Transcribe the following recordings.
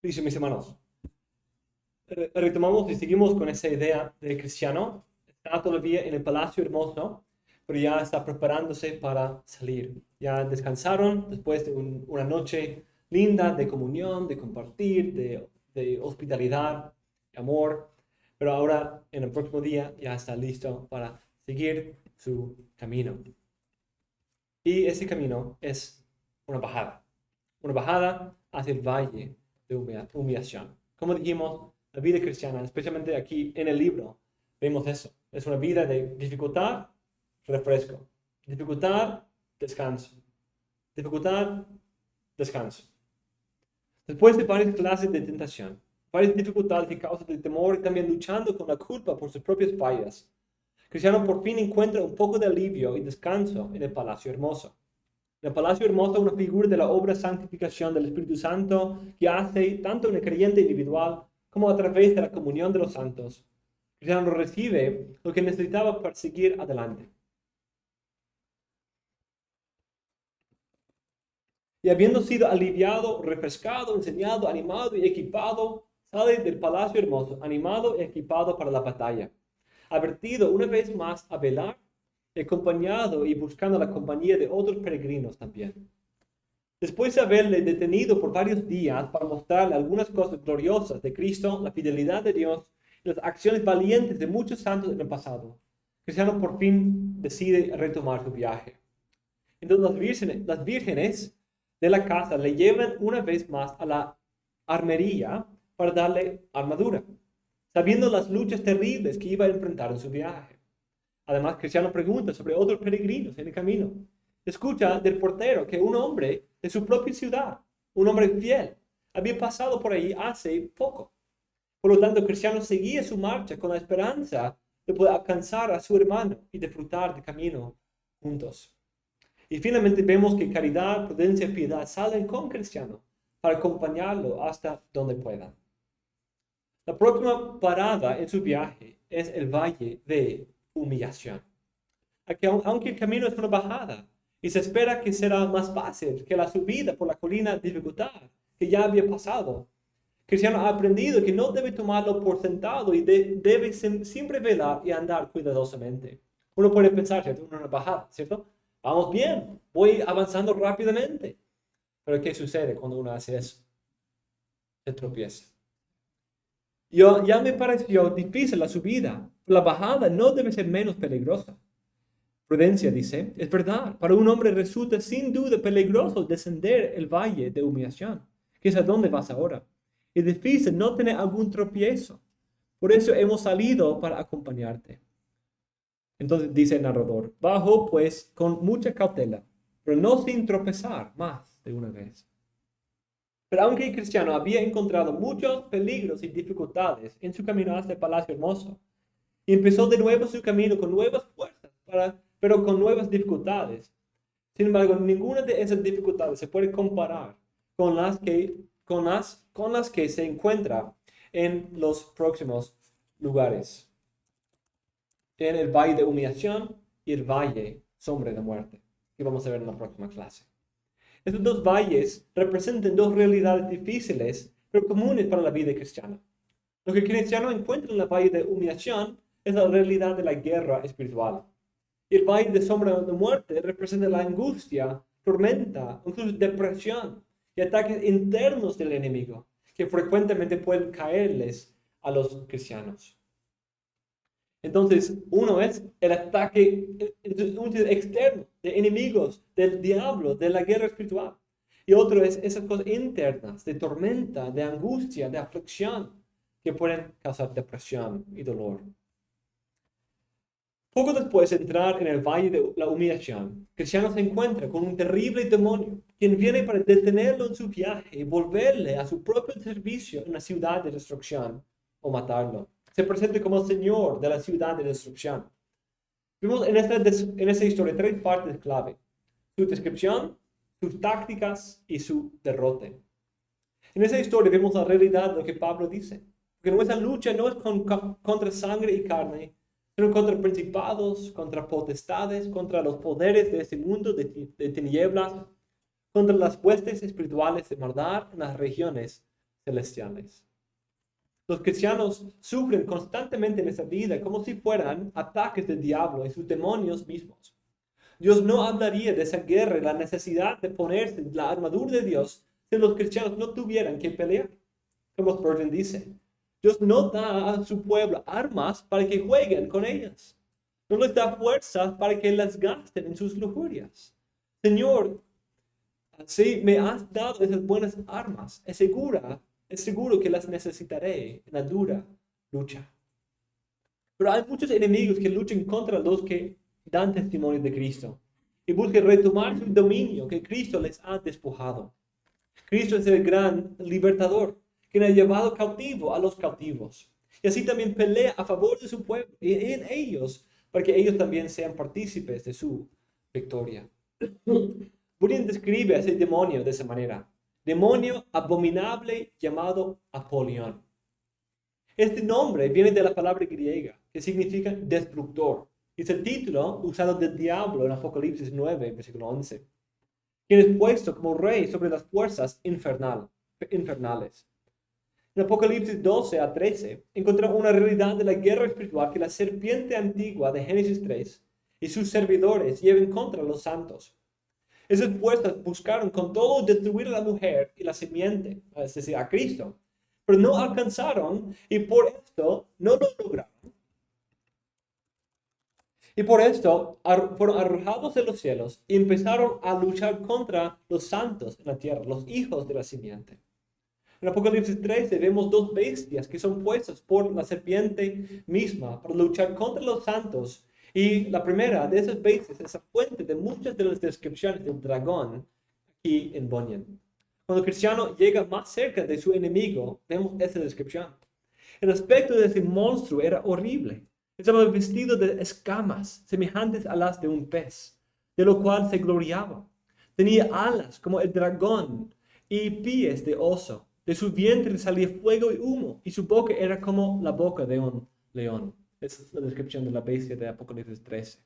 Dice, mis hermanos, retomamos y seguimos con esa idea del cristiano. Está todavía en el palacio hermoso, pero ya está preparándose para salir. Ya descansaron después de una noche linda de comunión, de compartir, de hospitalidad, de amor. Pero ahora, en el próximo día, ya está listo para seguir su camino. Y ese camino es una bajada hacia el valle de humillación. Como dijimos, la vida cristiana, especialmente aquí en el libro, vemos eso. Es una vida de dificultad, refresco. Dificultad, descanso. Dificultad, descanso. Después de varias clases de tentación, varias dificultades y causas de temor y también luchando con la culpa por sus propias fallas, Cristiano por fin encuentra un poco de alivio y descanso en el palacio hermoso. El palacio hermoso es una figura de la obra de santificación del Espíritu Santo que hace tanto en el creyente individual como a través de la comunión de los santos. Cristiano recibe lo que necesitaba para seguir adelante. Y habiendo sido aliviado, refrescado, enseñado, animado y equipado, sale del palacio hermoso, animado y equipado para la batalla. Advertido una vez más a velar, acompañado y buscando la compañía de otros peregrinos también. Después de haberle detenido por varios días para mostrarle algunas cosas gloriosas de Cristo, la fidelidad de Dios y las acciones valientes de muchos santos en el pasado, Cristiano por fin decide retomar su viaje. Entonces las vírgenes de la casa le llevan una vez más a la armería para darle armadura, sabiendo las luchas terribles que iba a enfrentar en su viaje. Además, Cristiano pregunta sobre otros peregrinos en el camino. Escucha del portero que un hombre de su propia ciudad, un hombre fiel, había pasado por ahí hace poco. Por lo tanto, Cristiano seguía su marcha con la esperanza de poder alcanzar a su hermano y disfrutar de camino juntos. Y finalmente vemos que caridad, prudencia y piedad salen con Cristiano para acompañarlo hasta donde puedan. La próxima parada en su viaje es el valle de humillación. Aunque el camino es una bajada y se espera que será más fácil que la subida por la colina de dificultad que ya había pasado, Cristiano ha aprendido que no debe tomarlo por sentado y debe siempre velar y andar cuidadosamente. Uno puede pensar, ¿cierto? Una bajada, ¿cierto? Vamos bien, voy avanzando rápidamente. Pero ¿qué sucede cuando uno hace eso? Se tropieza. Ya me pareció difícil la subida. La bajada no debe ser menos peligrosa. Prudencia dice, es verdad, para un hombre resulta sin duda peligroso descender el valle de humillación, que es a donde vas ahora. Es difícil no tener algún tropiezo. Por eso hemos salido para acompañarte. Entonces dice el narrador, bajo pues con mucha cautela, pero no sin tropezar más de una vez. Pero aunque el cristiano había encontrado muchos peligros y dificultades en su camino hacia el palacio hermoso, y empezó de nuevo su camino con nuevas fuerzas, pero con nuevas dificultades. Sin embargo, ninguna de esas dificultades se puede comparar con las que se encuentra en los próximos lugares, en el valle de humillación y el valle sombra de muerte, que vamos a ver en la próxima clase. Estos dos valles representan dos realidades difíciles, pero comunes para la vida cristiana. Lo que el cristiano encuentra en el valle de humillación es la realidad de la guerra espiritual. Y el valle de sombra de muerte representa la angustia, tormenta, incluso depresión y ataques internos del enemigo que frecuentemente pueden caerles a los cristianos. Entonces, uno es el ataque externo de enemigos, del diablo, de la guerra espiritual. Y otro es esas cosas internas de tormenta, de angustia, de aflicción, que pueden causar depresión y dolor. Poco después de entrar en el valle de la humillación, Cristiano se encuentra con un terrible demonio, quien viene para detenerlo en su viaje y volverle a su propio servicio en la ciudad de destrucción o matarlo. Se presenta como Señor de la ciudad de destrucción. Vemos en esta historia tres partes clave: su descripción, sus tácticas y su derrote. En esa historia vemos la realidad de lo que Pablo dice, que nuestra lucha no es contra sangre y carne, sino contra principados, contra potestades, contra los poderes de este mundo de tinieblas, contra las huestes espirituales de maldad en las regiones celestiales. Los cristianos sufren constantemente en esta vida como si fueran ataques del diablo y sus demonios mismos. Dios no hablaría de esa guerra y la necesidad de ponerse la armadura de Dios si los cristianos no tuvieran que pelear. Como Spurgeon dice, Dios no da a su pueblo armas para que jueguen con ellas. No les da fuerzas para que las gasten en sus lujurias. Señor, si me has dado esas buenas armas, es seguro que las necesitaré en la dura lucha. Pero hay muchos enemigos que luchan contra los que dan testimonio de Cristo y buscan retomar su dominio que Cristo les ha despojado. Cristo es el gran libertador, quien ha llevado cautivo a los cautivos. Y así también pelea a favor de su pueblo y en ellos, para que ellos también sean partícipes de su victoria. Bunyan describe a ese demonio de esa manera. Demonio abominable llamado Apolión. Este nombre viene de la palabra griega, que significa destructor. Es el título usado del diablo en Apocalipsis 9, versículo 11. Quien es puesto como rey sobre las fuerzas infernales. En Apocalipsis 12 a 13 encontramos una realidad de la guerra espiritual que la serpiente antigua de Génesis 3 y sus servidores llevan contra los santos. Esas fuerzas buscaron con todo destruir a la mujer y la semiente, es decir, a Cristo, pero no alcanzaron y por esto no lo lograron. Y por esto fueron arrojados de los cielos y empezaron a luchar contra los santos en la tierra, los hijos de la simiente. En Apocalipsis 13 vemos dos bestias que son puestas por la serpiente misma para luchar contra los santos. Y la primera de esas bestias es la fuente de muchas de las descripciones del dragón aquí en Bunyan. Cuando el cristiano llega más cerca de su enemigo, vemos esa descripción. El aspecto de ese monstruo era horrible. Estaba vestido de escamas semejantes a las de un pez, de lo cual se gloriaba. Tenía alas como el dragón y pies de oso. De su vientre salía fuego y humo, y su boca era como la boca de un león. Esa es la descripción de la bestia de Apocalipsis 13.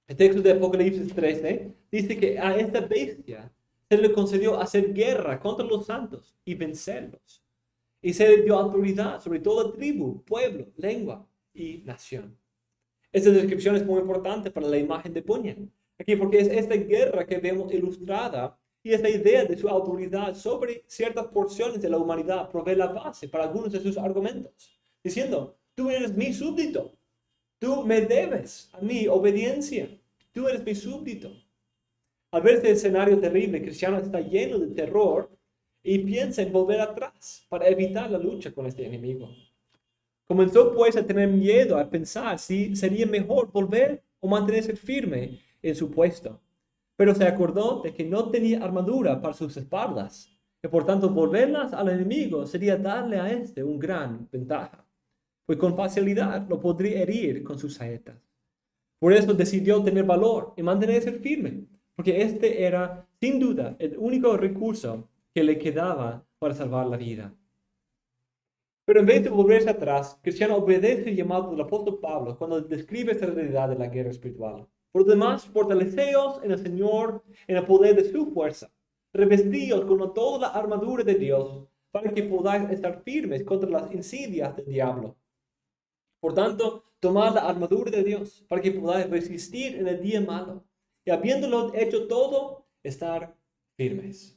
El texto de Apocalipsis 13 dice que a esta bestia se le concedió hacer guerra contra los santos y vencerlos. Y se le dio autoridad sobre toda tribu, pueblo, lengua y nación. Esta descripción es muy importante para la imagen de Bunyan. Aquí porque es esta guerra que vemos ilustrada y esta idea de su autoridad sobre ciertas porciones de la humanidad provee la base para algunos de sus argumentos. Diciendo, tú eres mi súbdito. Tú me debes a mi obediencia. Tú eres mi súbdito. Al ver este escenario terrible, el cristiano está lleno de terror y piensa en volver atrás para evitar la lucha con este enemigo. Comenzó pues a tener miedo, a pensar si sería mejor volver o mantenerse firme en su puesto. Pero se acordó de que no tenía armadura para sus espaldas, y por tanto volverlas al enemigo sería darle a este un gran ventaja, pues con facilidad lo podría herir con sus saetas. Por eso decidió tener valor y mantenerse firme, porque este era sin duda el único recurso que le quedaba para salvar la vida. Pero en vez de volverse atrás, Cristiano obedece el llamado del apóstol Pablo cuando describe esta realidad de la guerra espiritual. Por lo demás, fortaleceos en el Señor, en el poder de su fuerza. Revestíos con toda la armadura de Dios, para que podáis estar firmes contra las insidias del diablo. Por tanto, tomad la armadura de Dios, para que podáis resistir en el día malo, y habiéndolo hecho todo, estar firmes.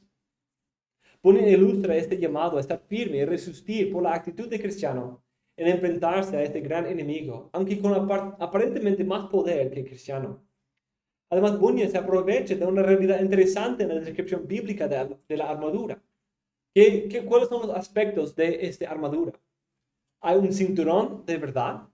Bunyan ilustra este llamado a estar firme y resistir por la actitud de cristiano en enfrentarse a este gran enemigo, aunque con aparentemente más poder que el cristiano. Además, Bunyan se aprovecha de una realidad interesante en la descripción bíblica de la armadura. ¿Cuáles son los aspectos de esta armadura? Hay un cinturón de verdad,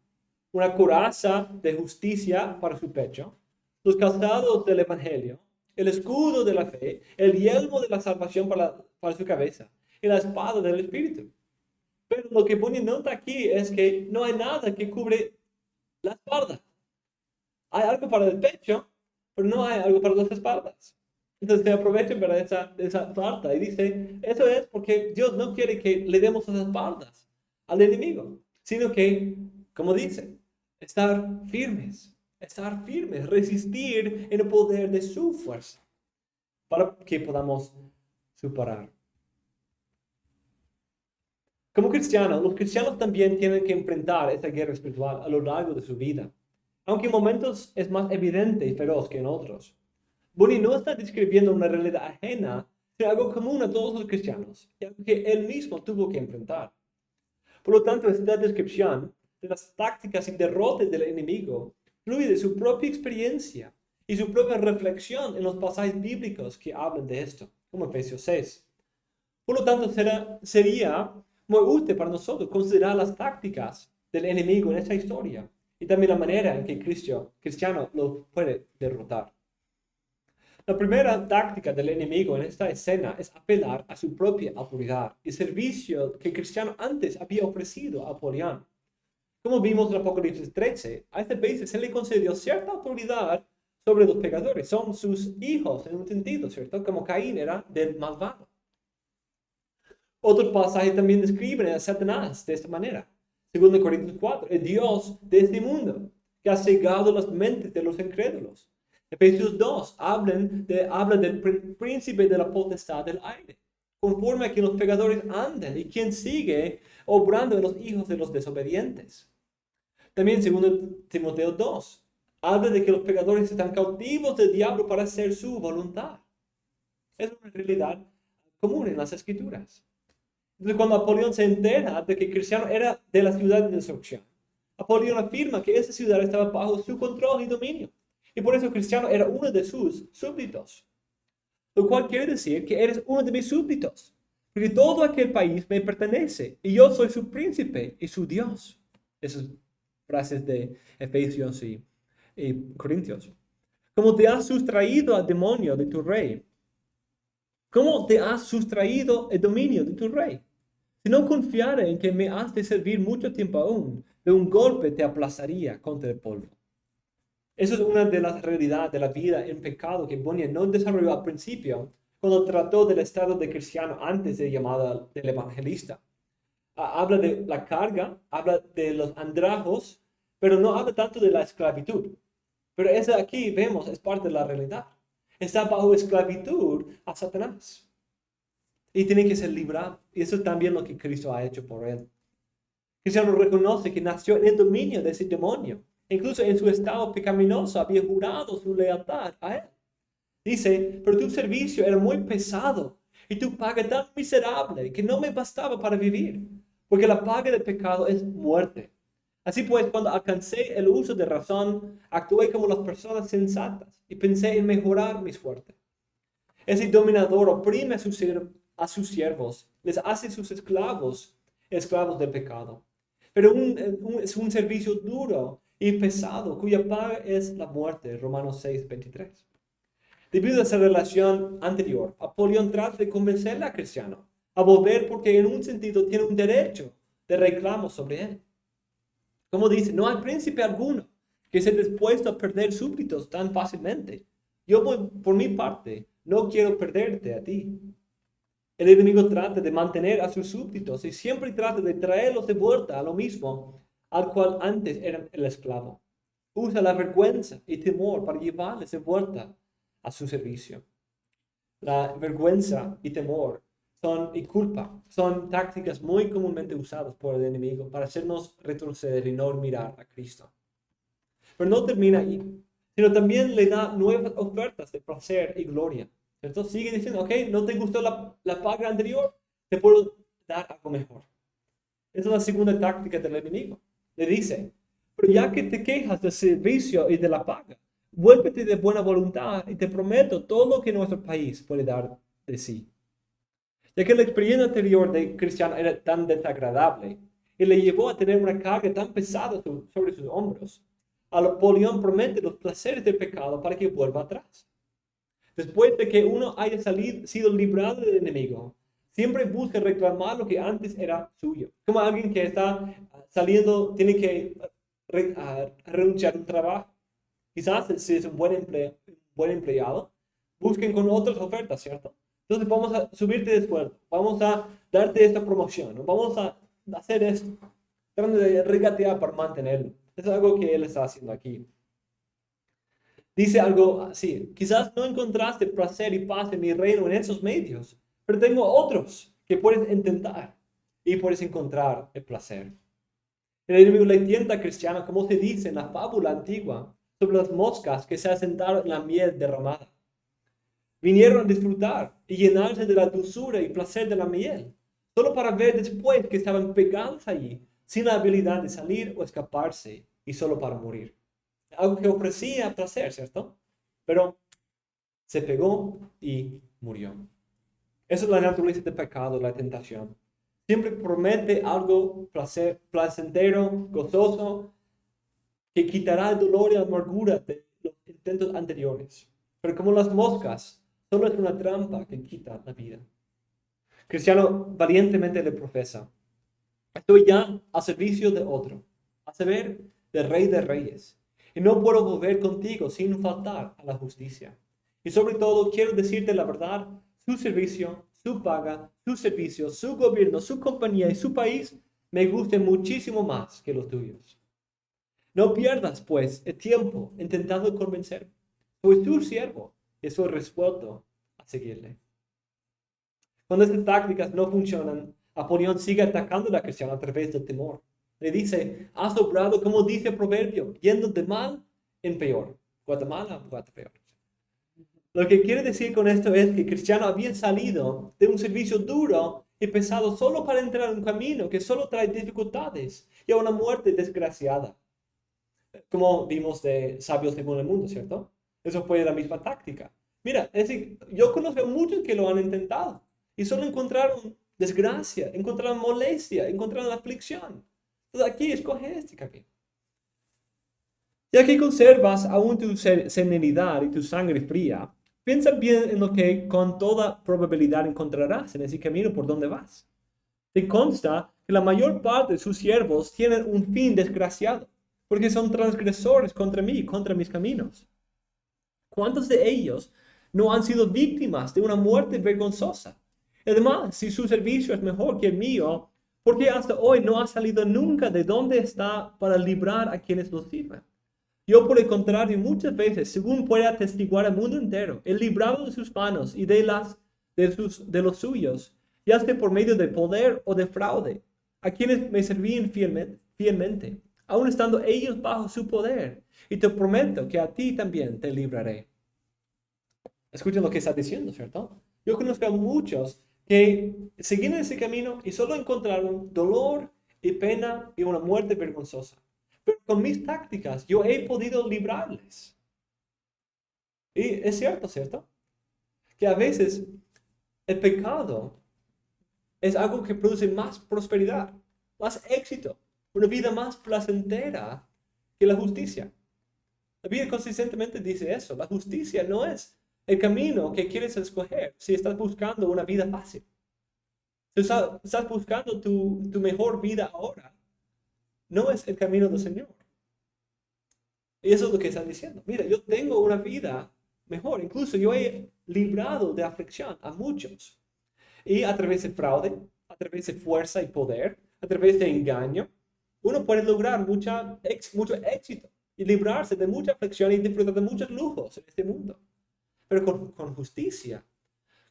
una coraza de justicia para su pecho, los calzados del evangelio, el escudo de la fe, el yelmo de la salvación para su cabeza y la espada del Espíritu. Pero lo que Bunyan nota aquí es que no hay nada que cubre la espalda. Hay algo para el pecho, pero no hay algo para las espaldas. Entonces se aprovecha para esa falta y dice, eso es porque Dios no quiere que le demos las espaldas al enemigo, sino que, como dice, estar firmes, resistir en el poder de su fuerza, para que podamos superar. Como cristianos, los cristianos también tienen que enfrentar esta guerra espiritual a lo largo de su vida, aunque en momentos es más evidente y feroz que en otros. Bonnie no está describiendo una realidad ajena, sino algo común a todos los cristianos, y algo que él mismo tuvo que enfrentar. Por lo tanto, esta descripción de las tácticas y derrotas del enemigo fluye de su propia experiencia y su propia reflexión en los pasajes bíblicos que hablan de esto, como Efesios 6. Por lo tanto, sería muy útil para nosotros considerar las tácticas del enemigo en esta historia y también la manera en que cristiano lo puede derrotar. La primera táctica del enemigo en esta escena es apelar a su propia autoridad y servicio que Cristiano antes había ofrecido a Apolión. Como vimos en Apocalipsis 13, a este país se le concedió cierta autoridad sobre los pecadores. Son sus hijos en un sentido, ¿cierto? Como Caín era del malvado. Otros pasajes también describen a Satanás de esta manera. 2 Corintios 4, el Dios de este mundo, que ha cegado las mentes de los incrédulos. Efesios 2 habla del príncipe de la potestad del aire, conforme a que los pecadores anden y quien sigue obrando en los hijos de los desobedientes. También 2 Timoteo 2 habla de que los pecadores están cautivos del diablo para hacer su voluntad. Es una realidad común en las escrituras. Entonces, cuando Apolión se entera de que Cristiano era de la ciudad de destrucción, Apolión afirma que esa ciudad estaba bajo su control y dominio. Y por eso Cristiano era uno de sus súbditos. Lo cual quiere decir que eres uno de mis súbditos. Porque todo aquel país me pertenece. Y yo soy su príncipe y su Dios. Esas frases de Efesios y Corintios. Como te has sustraído al demonio de tu rey. ¿Cómo te has sustraído el dominio de tu rey? Si no confiara en que me has de servir mucho tiempo aún, de un golpe te aplazaría contra el polvo. Eso es una de las realidades de la vida en pecado que Bunyan no desarrolló al principio, cuando trató del estado de cristiano antes de llamada del evangelista. Habla de la carga, habla de los andrajos, pero no habla tanto de la esclavitud. Pero eso aquí vemos es parte de la realidad. Está bajo esclavitud a Satanás. Y tiene que ser librado. Y eso es también lo que Cristo ha hecho por él. Cristiano reconoce que nació en el dominio de ese demonio. Incluso en su estado pecaminoso había jurado su lealtad a él. Dice, pero tu servicio era muy pesado y tu paga tan miserable que no me bastaba para vivir. Porque la paga del pecado es muerte. Así pues, cuando alcancé el uso de razón, actué como las personas sensatas y pensé en mejorar mi suerte. Ese dominador oprime a sus siervos, les hace sus esclavos del pecado. Pero es un servicio duro y pesado, cuya paga es la muerte, Romanos 6:23. Debido a esa relación anterior, Apolión trata de convencerle a Cristiano a volver porque en un sentido tiene un derecho de reclamo sobre él. Como dice, no hay príncipe alguno que esté dispuesto a perder súbditos tan fácilmente. Yo por mi parte no quiero perderte a ti. El enemigo trata de mantener a sus súbditos y siempre trata de traerlos de vuelta a lo mismo al cual antes eran el esclavo. Usa la vergüenza y temor para llevarles de vuelta a su servicio. La vergüenza y temor y culpa son tácticas muy comúnmente usadas por el enemigo para hacernos retroceder y no mirar a Cristo. Pero no termina ahí, sino también le da nuevas ofertas de placer y gloria. Entonces sigue diciendo, ok, ¿no te gustó la paga anterior? Te puedo dar algo mejor. Esa es la segunda táctica del enemigo. Le dice, pero ya que te quejas del servicio y de la paga, vuélvete de buena voluntad y te prometo todo lo que nuestro país puede dar de sí. Ya que la experiencia anterior de Cristiano era tan desagradable y le llevó a tener una carga tan pesada sobre sus hombros, Apolión promete los placeres del pecado para que vuelva atrás. Después de que uno haya sido librado del enemigo, siempre busca reclamar lo que antes era suyo. Como alguien que está saliendo, tiene que renunciar a un trabajo. Quizás si es un buen empleado, busquen con otras ofertas, ¿cierto? Entonces vamos a subirte de sueldo, vamos a darte esta promoción, vamos a hacer esto. Tratando de regatear para mantenerlo. Eso es algo que él está haciendo aquí. Dice algo así, quizás no encontraste placer y paz en mi reino en esos medios, pero tengo otros que puedes intentar. y puedes encontrar el placer. El enemigo le tienta al cristiano, como se dice en la fábula antigua, sobre las moscas que se asentaron en la miel derramada. Vinieron a disfrutar y llenarse de la dulzura y placer de la miel, solo para ver después que estaban pegados allí, sin la habilidad de salir o escaparse, y solo para morir. Algo que ofrecía placer, ¿cierto? Pero se pegó y murió. Eso es la naturaleza del pecado, la tentación. Siempre promete algo placentero, gozoso, que quitará el dolor y la amargura de los intentos anteriores. Pero como las moscas, solo es una trampa que quita la vida. Cristiano valientemente le profesa: estoy ya a servicio de otro, a saber, del Rey de Reyes, y no puedo volver contigo sin faltar a la justicia. Y sobre todo quiero decirte la verdad: su servicio, su paga, su servicio, su gobierno, su compañía y su país me gustan muchísimo más que los tuyos. No pierdas, pues, el tiempo intentando convencerme. Soy tu siervo y estoy resuelto a seguirle. Cuando estas tácticas no funcionan, Apolión sigue atacando a la cristiana a través del temor. Le dice: has obrado, como dice el proverbio, yendo de mal en peor. Guatemala, peor. Lo que quiere decir con esto es que el cristiano había salido de un servicio duro y pesado solo para entrar en un camino que solo trae dificultades y a una muerte desgraciada. Como vimos de Sabios según el mundo, ¿cierto? Eso fue la misma táctica. Mira, es decir, yo conozco a muchos que lo han intentado y solo encontraron desgracia, encontraron molestia, encontraron aflicción. Entonces aquí escoge este camino. Ya que conservas aún tu serenidad y tu sangre fría, piensa bien en lo que con toda probabilidad encontrarás en ese camino por donde vas. Te consta que la mayor parte de sus siervos tienen un fin desgraciado, porque son transgresores contra mí, contra mis caminos. ¿Cuántos de ellos no han sido víctimas de una muerte vergonzosa? Además, si su servicio es mejor que el mío, ¿por qué hasta hoy no ha salido nunca de donde está para librar a quienes lo sirven? Yo, por el contrario, muchas veces, según pueda atestiguar al mundo entero, he librado de sus manos y de los suyos, ya sea por medio de poder o de fraude, a quienes me servían fielmente, aun estando ellos bajo su poder. Y te prometo que a ti también te libraré. Escuchen lo que está diciendo, ¿cierto? Yo conozco a muchos que seguían ese camino y solo encontraron dolor y pena y una muerte vergonzosa. Pero con mis tácticas yo he podido librarles. Y es cierto, ¿cierto? Que a veces el pecado es algo que produce más prosperidad, más éxito, una vida más placentera que la justicia. La Biblia consistentemente dice eso. La justicia no es el camino que quieres escoger si estás buscando una vida fácil. Si estás buscando tu mejor vida ahora, no es el camino del Señor. Y eso es lo que están diciendo. Mira, yo tengo una vida mejor. Incluso yo he librado de aflicción a muchos. Y a través de fraude, a través de fuerza y poder, a través de engaño, uno puede lograr mucho éxito y librarse de mucha aflicción y disfrutar de muchos lujos en este mundo. Pero con justicia,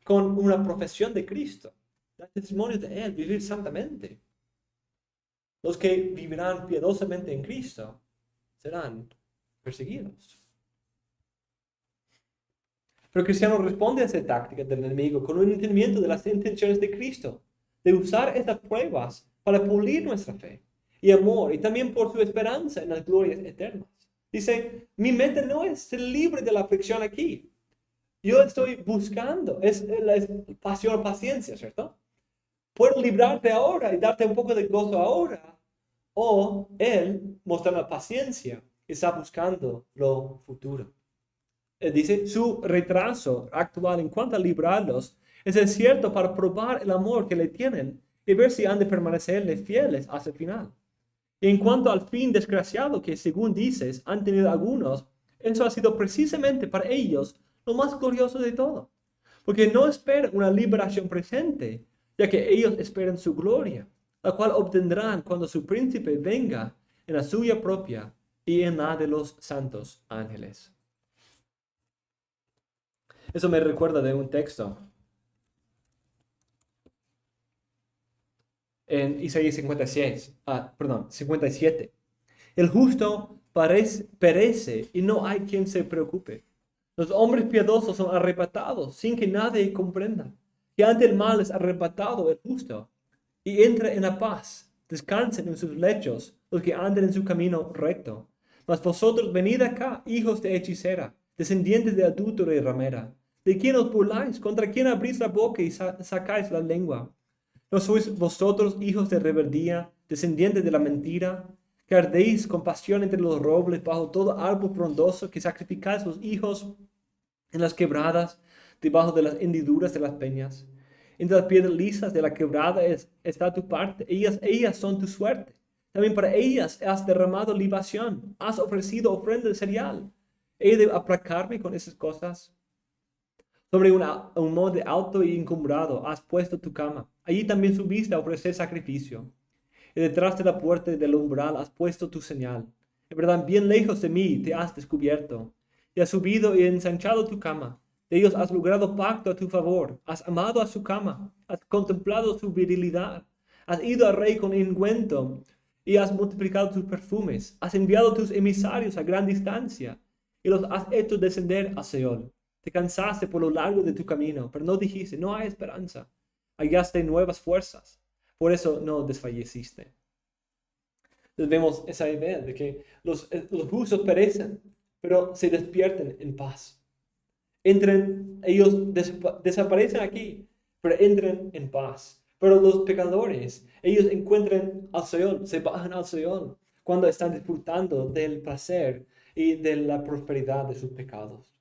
con una profesión de Cristo, dar testimonio de Él, vivir santamente. Los que vivirán piadosamente en Cristo serán perseguidos. Pero el cristiano responde a esa táctica del enemigo con un entendimiento de las intenciones de Cristo, de usar estas pruebas para pulir nuestra fe y amor, y también por su esperanza en las glorias eternas. Dice: mi mente no es ser libre de la aflicción aquí. Yo estoy buscando, es pasión, paciencia, ¿cierto? Puedo librarte ahora y darte un poco de gozo ahora, o Él, mostrando paciencia, está buscando lo futuro. Dice: su retraso actual en cuanto a librarlos es el cierto para probar el amor que le tienen y ver si han de permanecerle fieles hasta el final. Y en cuanto al fin desgraciado que, según dices, han tenido algunos, eso ha sido precisamente para ellos lo más glorioso de todo, porque no esperan una liberación presente, ya que ellos esperan su gloria, la cual obtendrán cuando su príncipe venga en la suya propia y en la de los santos ángeles. Eso me recuerda de un texto en Isaías 57. El justo perece y no hay quien se preocupe. Los hombres piadosos son arrebatados sin que nadie comprenda. Que ante el mal es arrebatado el justo y entra en la paz. Descansen en sus lechos los que andan en su camino recto. Mas vosotros venid acá, hijos de hechicera, descendientes de adúltero y ramera. ¿De quién os burláis? ¿Contra quién abrís la boca y sacáis la lengua? ¿No sois vosotros hijos de rebeldía, descendientes de la mentira, que ardéis con pasión entre los robles, bajo todo árbol frondoso, que sacrificáis los hijos en las quebradas, debajo de las hendiduras de las peñas? Entre las piedras lisas de la quebrada está tu parte, ellas son tu suerte. También para ellas has derramado libación, has ofrecido ofrenda de cereal. ¿He de aplacarme con esas cosas? Sobre un monte alto y encumbrado has puesto tu cama. Allí también subiste a ofrecer sacrificio. Y detrás de la puerta del umbral has puesto tu señal. En verdad, bien lejos de mí te has descubierto. Y has subido y ensanchado tu cama. De ellos has logrado pacto a tu favor. Has amado a su cama. Has contemplado su virilidad. Has ido al rey con ungüento y has multiplicado tus perfumes. Has enviado tus emisarios a gran distancia y los has hecho descender a Seol. Te cansaste por lo largo de tu camino, pero no dijiste, no hay esperanza. Hallaste nuevas fuerzas. Por eso no desfalleciste. Entonces vemos esa idea de que los justos perecen, pero se despierten en paz. Ellos desaparecen aquí, pero entran en paz. Pero los pecadores, ellos encuentran al Seol, se bajan al Seol cuando están disfrutando del placer y de la prosperidad de sus pecados.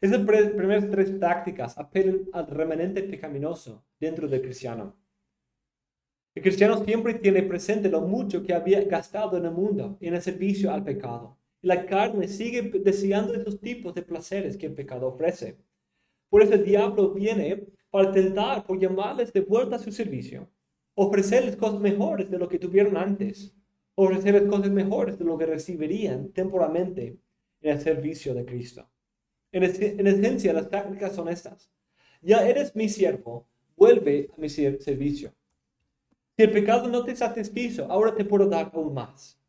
Estas primeras tres tácticas apelan al remanente pecaminoso dentro del cristiano. El cristiano siempre tiene presente lo mucho que había gastado en el mundo y en el servicio al pecado. Y la carne sigue deseando esos tipos de placeres que el pecado ofrece. Por eso el diablo viene para tentar, por llamarles de vuelta a su servicio, ofrecerles cosas mejores de lo que tuvieron antes, ofrecerles cosas mejores de lo que recibirían temporalmente en el servicio de Cristo. En esencia, las tácticas son estas. Ya eres mi siervo, vuelve a mi servicio. Si el pecado no te satisfizo, ahora te puedo dar aún más.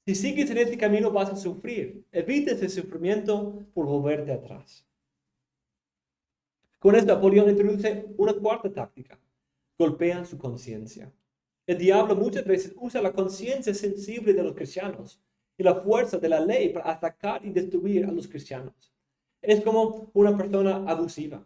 Si sigues en este camino vas a sufrir. Evites el sufrimiento por volverte atrás. Con esto, Napoleón introduce una cuarta táctica. Golpea su conciencia. El diablo muchas veces usa la conciencia sensible de los cristianos y la fuerza de la ley para atacar y destruir a los cristianos. Es como una persona abusiva.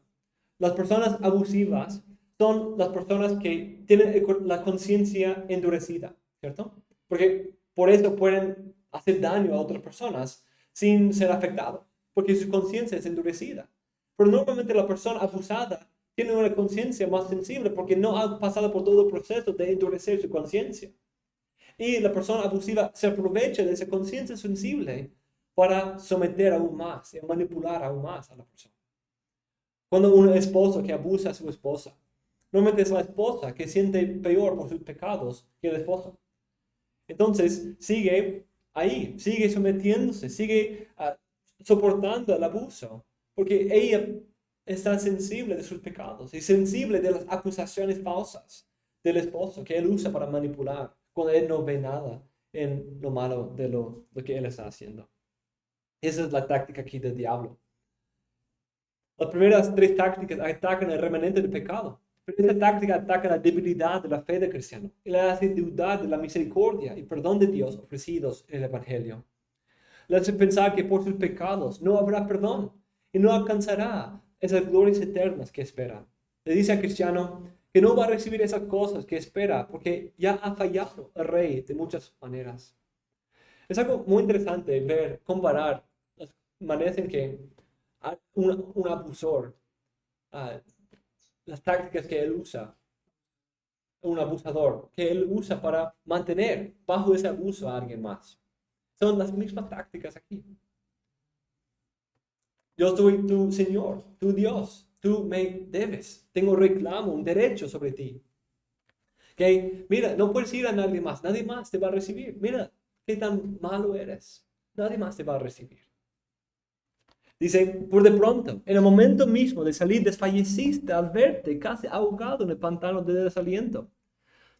Las personas abusivas son las personas que tienen la conciencia endurecida, ¿cierto? Porque por eso pueden hacer daño a otras personas sin ser afectados, porque su conciencia es endurecida. Pero normalmente la persona abusada tiene una conciencia más sensible porque no ha pasado por todo el proceso de endurecer su conciencia. Y la persona abusiva se aprovecha de esa conciencia sensible para someter aún más y manipular aún más a la persona. Cuando un esposo que abusa a su esposa, normalmente es la esposa que siente peor por sus pecados que el esposo. Entonces sigue ahí, sigue sometiéndose, sigue soportando el abuso, porque ella está sensible de sus pecados y sensible de las acusaciones falsas del esposo que él usa para manipular, cuando él no ve nada en lo malo de lo que él está haciendo. Esa es la táctica aquí del diablo. Las primeras tres tácticas atacan el remanente del pecado. Pero esta táctica ataca la debilidad de la fe del cristiano y la hace dudar de la misericordia y perdón de Dios ofrecidos en el Evangelio. Le hace pensar que por sus pecados no habrá perdón y no alcanzará esas glorias eternas que espera. Le dice al cristiano que no va a recibir esas cosas que espera porque ya ha fallado el rey de muchas maneras. Es algo muy interesante ver, comparar las maneras en que un abusador, las tácticas que él usa, un abusador, que él usa para mantener bajo ese abuso a alguien más. Son las mismas tácticas aquí. Yo soy tu Señor, tu Dios, tú me debes, tengo reclamo, un derecho sobre ti. Que mira, no puedes ir a nadie más te va a recibir. Mira qué tan malo eres, nadie más te va a recibir. Dice, por de pronto, en el momento mismo de salir, desfalleciste al verte casi ahogado en el pantano de desaliento.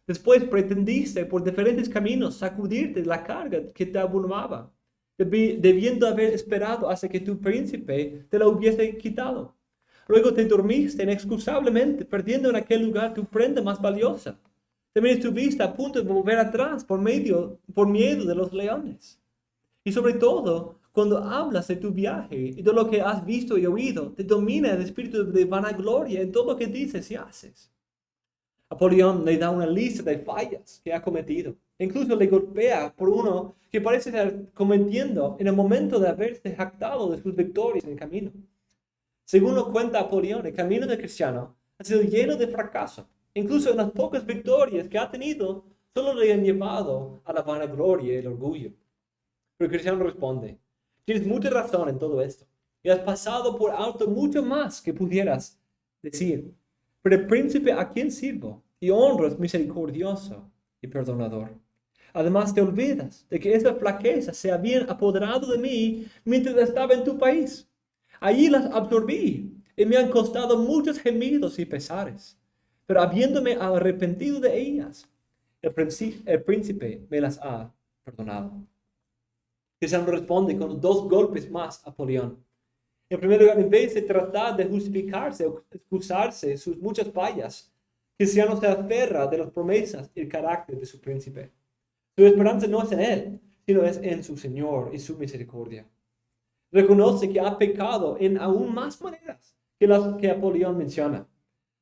Después pretendiste por diferentes caminos sacudirte la carga que te abrumaba, debiendo haber esperado hasta que tu príncipe te la hubiese quitado. Luego te dormiste inexcusablemente, perdiendo en aquel lugar tu prenda más valiosa. También estuviste a punto de volver atrás por miedo de los leones. Y sobre todo, cuando hablas de tu viaje y de lo que has visto y oído, te domina el espíritu de vanagloria en todo lo que dices y haces. Apolión le da una lista de fallas que ha cometido. Incluso le golpea por uno que parece estar cometiendo en el momento de haberse jactado de sus victorias en el camino. Según lo cuenta Apolión, el camino del cristiano ha sido lleno de fracaso. Incluso en las pocas victorias que ha tenido, solo le han llevado a la vanagloria y el orgullo. Pero el cristiano responde: tienes mucha razón en todo esto, y has pasado por alto mucho más que pudieras decir. Pero el príncipe a quien sirvo y honro es misericordioso y perdonador. Además te olvidas de que esas flaquezas se habían apoderado de mí mientras estaba en tu país. Allí las absorbí y me han costado muchos gemidos y pesares. Pero habiéndome arrepentido de ellas, el príncipe me las ha perdonado. Cristiano responde con 2 golpes más a Apolión. En primer lugar, en vez de tratar de justificarse o excusarse sus muchas fallas, Cristiano se aferra de las promesas y el carácter de su príncipe. Su esperanza no es en él, sino es en su Señor y su misericordia. Reconoce que ha pecado en aún más maneras que las que Apolión menciona,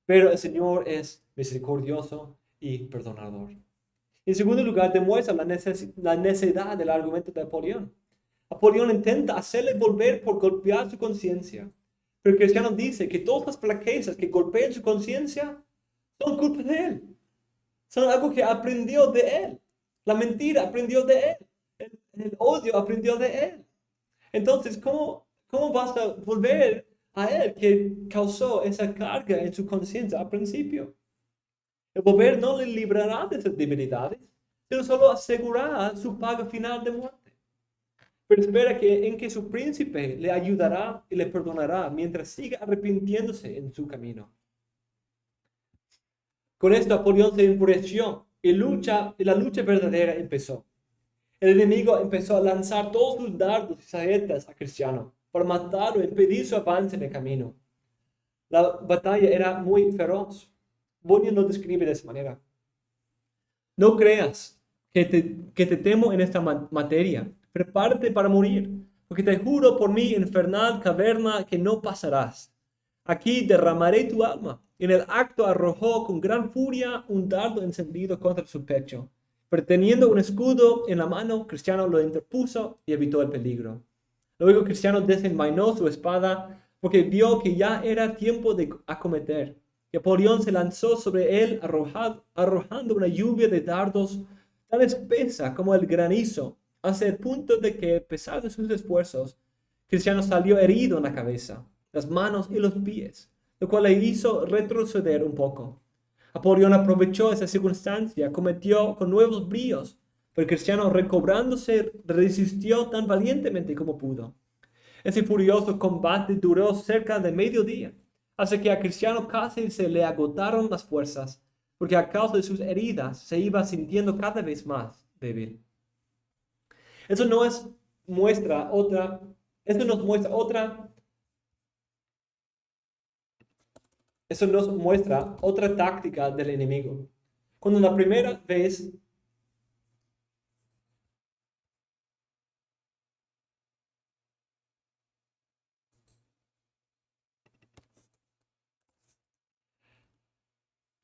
pero el Señor es misericordioso y perdonador. En segundo lugar, demuestra la necedad del argumento de Apolión. Apolión intenta hacerle volver por golpear su conciencia, pero el cristiano dice que todas las flaquezas que golpean su conciencia son culpa de él. Son algo que aprendió de él. La mentira aprendió de él. El odio aprendió de él. Entonces, ¿cómo vas a volver a él que causó esa carga en su conciencia al principio? El volver no le librará de esas debilidades, sino solo asegurará su paga final de muerte. Pero espera en que su príncipe le ayudará y le perdonará mientras siga arrepintiéndose en su camino. Con esto Apolión se enfureció y la lucha verdadera empezó. El enemigo empezó a lanzar todos sus dardos y saetas a Cristiano para matarlo y impedir su avance en el camino. La batalla era muy feroz. Bunyan lo describe de esa manera. No creas que te temo en esta materia. Prepárate para morir, porque te juro por mi infernal caverna que no pasarás. Aquí derramaré tu alma. En el acto arrojó con gran furia un dardo encendido contra su pecho. Pero teniendo un escudo en la mano, Cristiano lo interpuso y evitó el peligro. Luego Cristiano desenvainó su espada porque vio que ya era tiempo de acometer. Y Apolión se lanzó sobre él arrojando una lluvia de dardos tan espesa como el granizo, hasta el punto de que, a pesar de sus esfuerzos, Cristiano salió herido en la cabeza, las manos y los pies, lo cual le hizo retroceder un poco. Apolión aprovechó esa circunstancia, cometió con nuevos bríos, pero Cristiano, recobrándose, resistió tan valientemente como pudo. Ese furioso combate duró cerca de mediodía, hasta que a Cristiano casi se le agotaron las fuerzas, porque a causa de sus heridas se iba sintiendo cada vez más débil. Eso nos muestra otra táctica del enemigo. Cuando la primera vez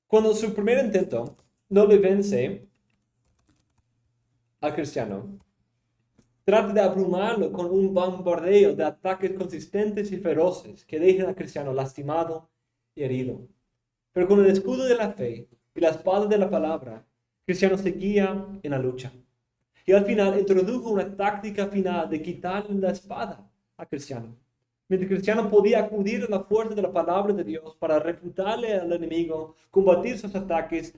cuando su primer intento no le vence al Cristiano, trata de abrumarlo con un bombardeo de ataques consistentes y feroces que dejan al Cristiano lastimado y herido. Pero con el escudo de la fe y la espada de la palabra, Cristiano seguía en la lucha. Y al final introdujo una táctica final de quitarle la espada a Cristiano. Mientras Cristiano podía acudir a la fuerza de la palabra de Dios para refutarle al enemigo, combatir sus ataques,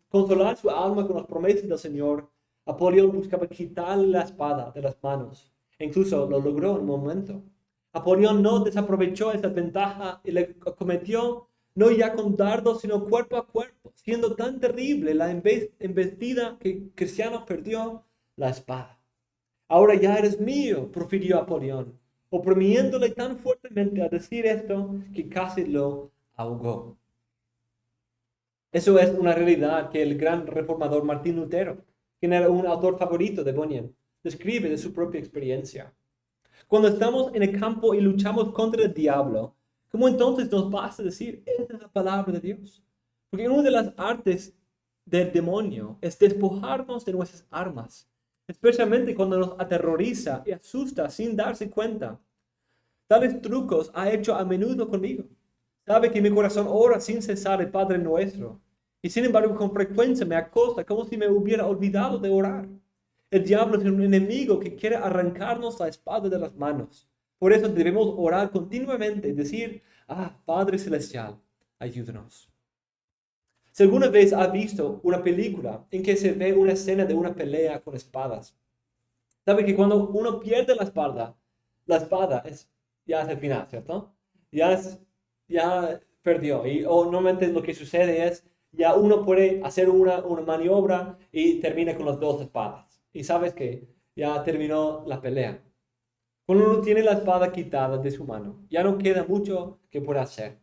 consolar su alma con las promesas del Señor, Apolión buscaba quitarle la espada de las manos. E incluso lo logró en un momento. Apolión no desaprovechó esa ventaja y le cometió no ya con dardos, sino cuerpo a cuerpo, siendo tan terrible la embestida que Cristiano perdió la espada. Ahora ya eres mío, profirió Apolión, oprimiéndole tan fuertemente a decir esto que casi lo ahogó. Eso es una realidad que el gran reformador Martín Lutero, quien era un autor favorito de Bunyan, describe de su propia experiencia. Cuando estamos en el campo y luchamos contra el diablo, ¿cómo entonces nos basta decir, esta es la palabra de Dios? Porque una de las artes del demonio es despojarnos de nuestras armas, especialmente cuando nos aterroriza y asusta sin darse cuenta. Tales trucos ha hecho a menudo conmigo. Sabe que mi corazón ora sin cesar el Padre Nuestro, y sin embargo con frecuencia me acosta como si me hubiera olvidado de orar. El diablo es un enemigo que quiere arrancarnos la espada de las manos. Por eso debemos orar continuamente y decir, Padre Celestial, ayúdanos. Si alguna vez ha visto una película en que se ve una escena de una pelea con espadas, sabe que cuando uno pierde la espada ya es el final, ¿cierto? Ya perdió. O normalmente lo que sucede es, ya uno puede hacer una maniobra y termina con las dos espadas. Y sabes que ya terminó la pelea. Cuando uno tiene la espada quitada de su mano, ya no queda mucho que pueda hacer.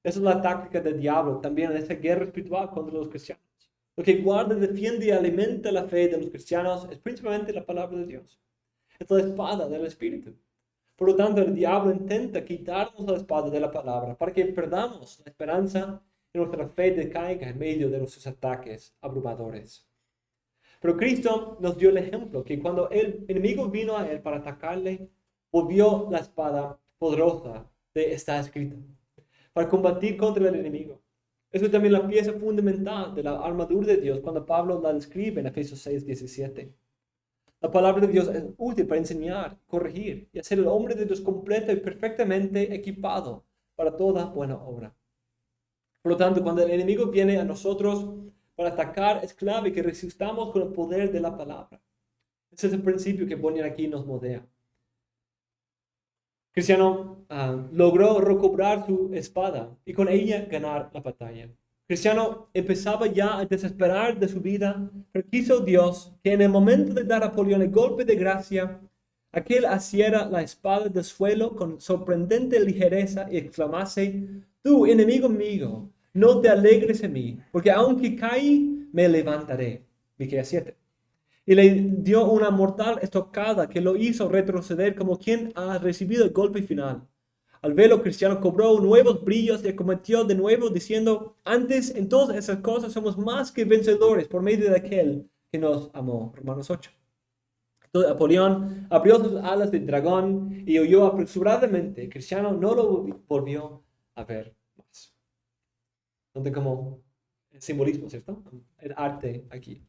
Esa es la táctica del diablo también en esta guerra espiritual contra los cristianos. Lo que guarda, defiende y alimenta la fe de los cristianos es principalmente la palabra de Dios. Es la espada del Espíritu. Por lo tanto, el diablo intenta quitarnos la espada de la palabra para que perdamos la esperanza y nuestra fe decaiga en medio de nuestros ataques abrumadores. Pero Cristo nos dio el ejemplo que cuando el enemigo vino a él para atacarle, volvió la espada poderosa de está escrito para combatir contra el enemigo. Eso es también la pieza fundamental de la armadura de Dios cuando Pablo la describe en Efesios 6:17. La palabra de Dios es útil para enseñar, corregir y hacer el hombre de Dios completo y perfectamente equipado para toda buena obra. Por lo tanto, cuando el enemigo viene a nosotros para atacar, es clave que resistamos con el poder de la palabra. Ese es el principio que Bunyan aquí nos modela. Cristiano logró recobrar su espada y con ella ganar la batalla. Cristiano empezaba ya a desesperar de su vida, pero quiso Dios que en el momento de dar a Apolión el golpe de gracia, aquel asiera la espada del suelo con sorprendente ligereza y exclamase, tú, enemigo mío, no te alegres en mí, porque aunque caí, me levantaré. Miqueas 7. Y le dio una mortal estocada que lo hizo retroceder como quien ha recibido el golpe final. Al verlo, Cristiano cobró nuevos brillos y cometió de nuevo diciendo, antes en todas esas cosas somos más que vencedores por medio de aquel que nos amó. Romanos 8. Entonces Apolión abrió sus alas de dragón y huyó apresuradamente. Cristiano no lo volvió a ver más. Donde como el simbolismo, ¿cierto? El arte aquí.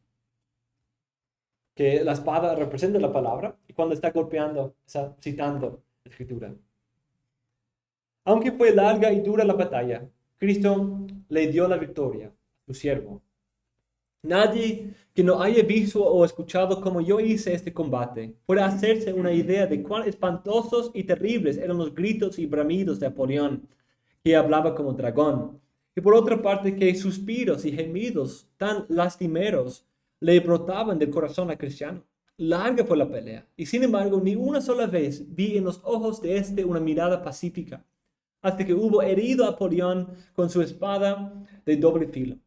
Que la espada representa la palabra y cuando está golpeando, está citando la escritura. Aunque fue larga y dura la batalla, Cristo le dio la victoria a su siervo. Nadie que no haya visto o escuchado como yo hice este combate puede hacerse una idea de cuán espantosos y terribles eran los gritos y bramidos de Apolión, que hablaba como dragón. Y por otra parte, que suspiros y gemidos tan lastimeros le brotaban del corazón a Cristiano. Larga fue la pelea, y sin embargo, ni una sola vez vi en los ojos de este una mirada pacífica, hasta que hubo herido a Apolión con su espada de doble filo.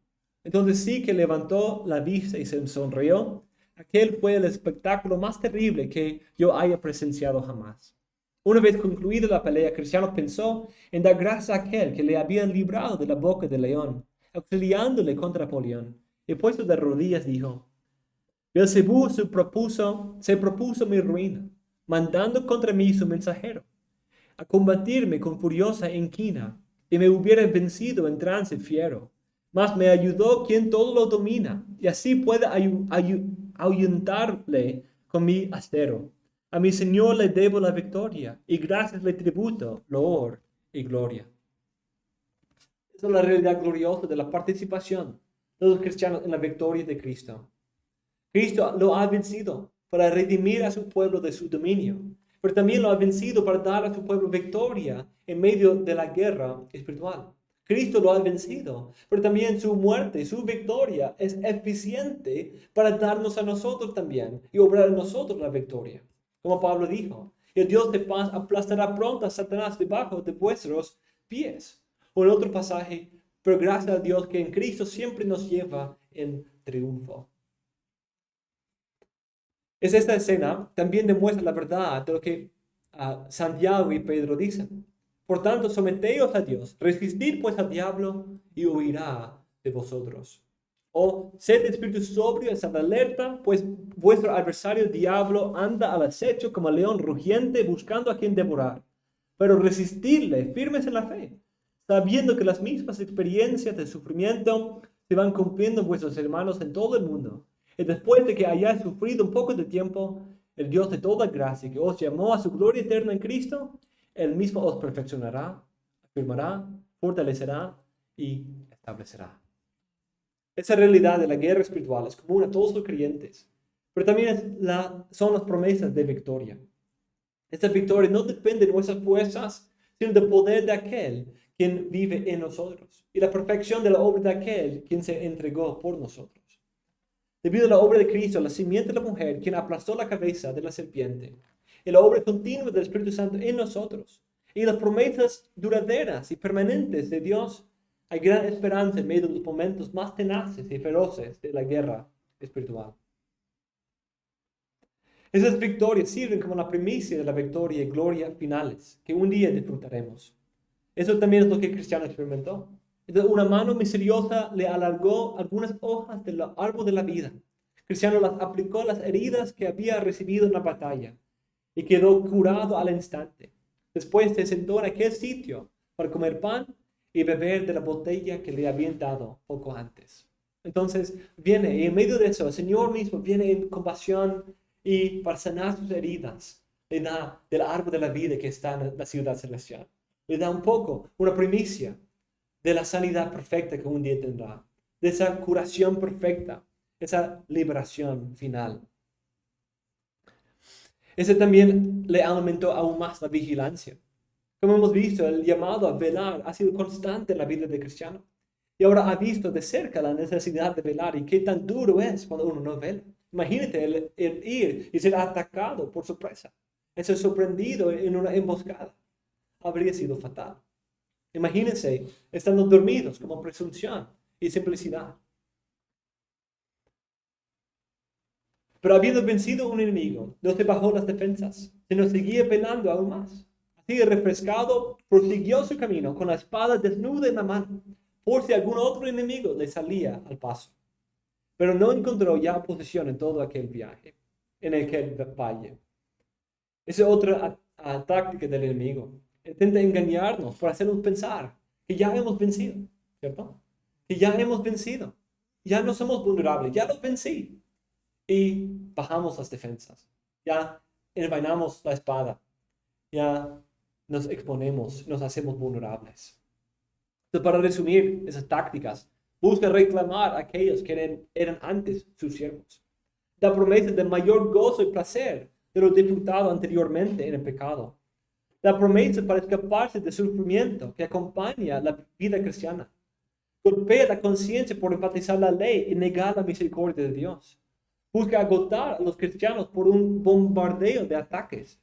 Entonces sí que levantó la vista y se sonrió. Aquel fue el espectáculo más terrible que yo haya presenciado jamás. Una vez concluida la pelea, Cristiano pensó en dar gracias a aquel que le había librado de la boca del león, auxiliándole contra Apolión. Y puesto de rodillas dijo, Beelzebú se propuso mi ruina, mandando contra mí su mensajero, a combatirme con furiosa inquina, y me hubiera vencido en trance fiero. Mas me ayudó quien todo lo domina, y así puede ahuyentarle con mi astero. A mi Señor le debo la victoria, y gracias le tributo, loor y gloria. Esa es la realidad gloriosa de la participación de los cristianos en la victoria de Cristo. Cristo lo ha vencido para redimir a su pueblo de su dominio, pero también lo ha vencido para dar a su pueblo victoria en medio de la guerra espiritual. Cristo lo ha vencido, pero también su muerte, su victoria es eficiente para darnos a nosotros también y obrar en nosotros la victoria. Como Pablo dijo, el Dios de paz aplastará pronto a Satanás debajo de vuestros pies. O en otro pasaje, pero gracias a Dios que en Cristo siempre nos lleva en triunfo. Esta escena también demuestra la verdad de lo que Santiago y Pedro dicen. Por tanto, someteos a Dios, resistid pues al diablo y huirá de vosotros. O sed de espíritu sobrio, estad alerta, pues vuestro adversario diablo anda al acecho como león rugiente buscando a quien devorar. Pero resistidle, firmes en la fe, sabiendo que las mismas experiencias de sufrimiento se van cumpliendo en vuestros hermanos en todo el mundo. Y después de que hayáis sufrido un poco de tiempo, el Dios de toda gracia, que os llamó a su gloria eterna en Cristo, Él mismo os perfeccionará, afirmará, fortalecerá y establecerá. Esa realidad de la guerra espiritual es común a todos los creyentes, pero también son las promesas de victoria. Esta victoria no depende de nuestras fuerzas, sino del poder de aquel quien vive en nosotros y la perfección de la obra de aquel quien se entregó por nosotros. Debido a la obra de Cristo, la simiente de la mujer, quien aplastó la cabeza de la serpiente, y la obra continua del Espíritu Santo en nosotros, y las promesas duraderas y permanentes de Dios, hay gran esperanza en medio de los momentos más tenaces y feroces de la guerra espiritual. Esas victorias sirven como la primicia de la victoria y gloria finales que un día disfrutaremos. Eso también es lo que el cristiano experimentó. Entonces, una mano misericordiosa le alargó algunas hojas del árbol de la vida. El cristiano las aplicó a las heridas que había recibido en la batalla y quedó curado al instante. Después se sentó en aquel sitio para comer pan y beber de la botella que le habían dado poco antes. Entonces viene, y en medio de eso, el Señor mismo viene en compasión y para sanar sus heridas, le da del árbol de la vida que está en la ciudad celestial. Le da un poco, una primicia de la sanidad perfecta que un día tendrá, de esa curación perfecta, esa liberación final. Ese también le aumentó aún más la vigilancia. Como hemos visto, el llamado a velar ha sido constante en la vida del cristiano. Y ahora ha visto de cerca la necesidad de velar y qué tan duro es cuando uno no vela. Imagínate el ir y ser atacado por sorpresa, el ser sorprendido en una emboscada. Habría sido fatal. Imagínense estando dormidos como presunción y simplicidad. Pero habiendo vencido un enemigo, no se bajó las defensas, sino seguía velando aún más. Así refrescado, prosiguió su camino con la espada desnuda en la mano, por si algún otro enemigo le salía al paso. Pero no encontró ya oposición en todo aquel viaje, en aquel valle. Esa es otra táctica del enemigo. Intenta engañarnos por hacernos pensar que ya hemos vencido, ¿cierto? Que ya hemos vencido. Ya no somos vulnerables, ya los vencí. Y bajamos las defensas. Ya envainamos la espada. Ya nos exponemos, nos hacemos vulnerables. Entonces, para resumir esas tácticas, busca reclamar a aquellos que eran antes sus siervos. Da promesa de mayor gozo y placer de lo disfrutado anteriormente en el pecado. La promesa para escaparse del sufrimiento que acompaña la vida cristiana. Golpea la conciencia por enfatizar la ley y negar la misericordia de Dios. Busca agotar a los cristianos por un bombardeo de ataques.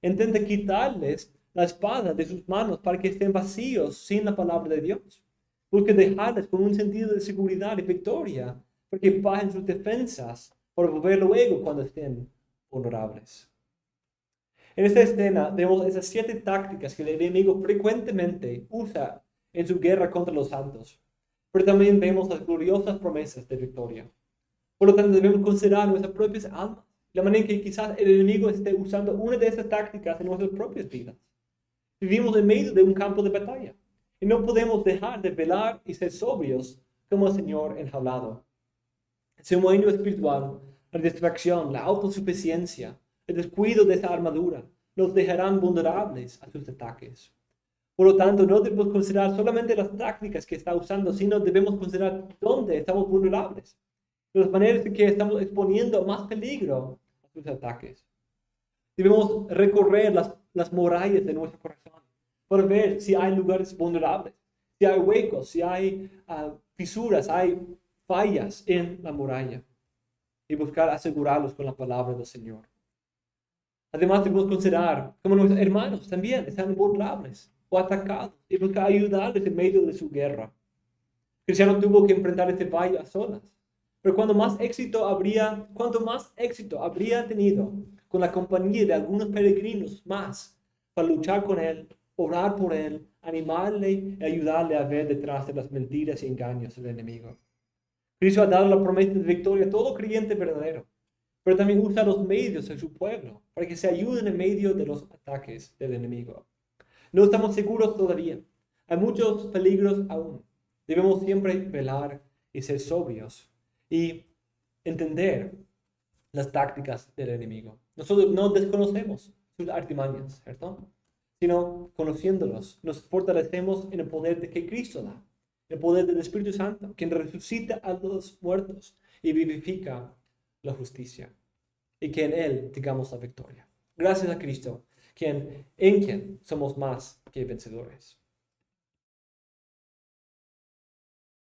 Intenta quitarles la espada de sus manos para que estén vacíos sin la palabra de Dios. Busca dejarles con un sentido de seguridad y victoria, para que bajen sus defensas por volver luego cuando estén vulnerables. En esta escena vemos esas 7 tácticas que el enemigo frecuentemente usa en su guerra contra los santos, pero también vemos las gloriosas promesas de victoria. Por lo tanto, debemos considerar nuestras propias almas, la manera en que quizás el enemigo esté usando una de esas tácticas en nuestras propias vidas. Vivimos en medio de un campo de batalla y no podemos dejar de velar y ser sobrios como el Señor enjaulado. El sueño espiritual, la distracción, la autosuficiencia, el descuido de esa armadura nos dejarán vulnerables a sus ataques. Por lo tanto, no debemos considerar solamente las tácticas que está usando, sino debemos considerar dónde estamos vulnerables, las maneras en que estamos exponiendo más peligro a sus ataques. Debemos recorrer las murallas de nuestro corazón para ver si hay lugares vulnerables, si hay huecos, si hay fisuras, hay fallas en la muralla, y buscar asegurarlos con la palabra del Señor. Además, debemos considerar como nuestros hermanos también están vulnerables o atacados y buscar ayudarles en medio de su guerra. Cristiano tuvo que enfrentar este valle a solas. Pero cuanto más éxito habría tenido con la compañía de algunos peregrinos más para luchar con él, orar por él, animarle y ayudarle a ver detrás de las mentiras y engaños del enemigo. Cristo ha dado la promesa de victoria a todo creyente verdadero, pero también usa los medios de su pueblo para que se ayuden en medio de los ataques del enemigo. No estamos seguros todavía. Hay muchos peligros aún. Debemos siempre velar y ser sobrios y entender las tácticas del enemigo. Nosotros no desconocemos sus artimañas, ¿cierto? Sino conociéndolos, nos fortalecemos en el poder de que Cristo da, el poder del Espíritu Santo, quien resucita a los muertos y vivifica la justicia, y que en Él tengamos la victoria. Gracias a Cristo, en quien somos más que vencedores.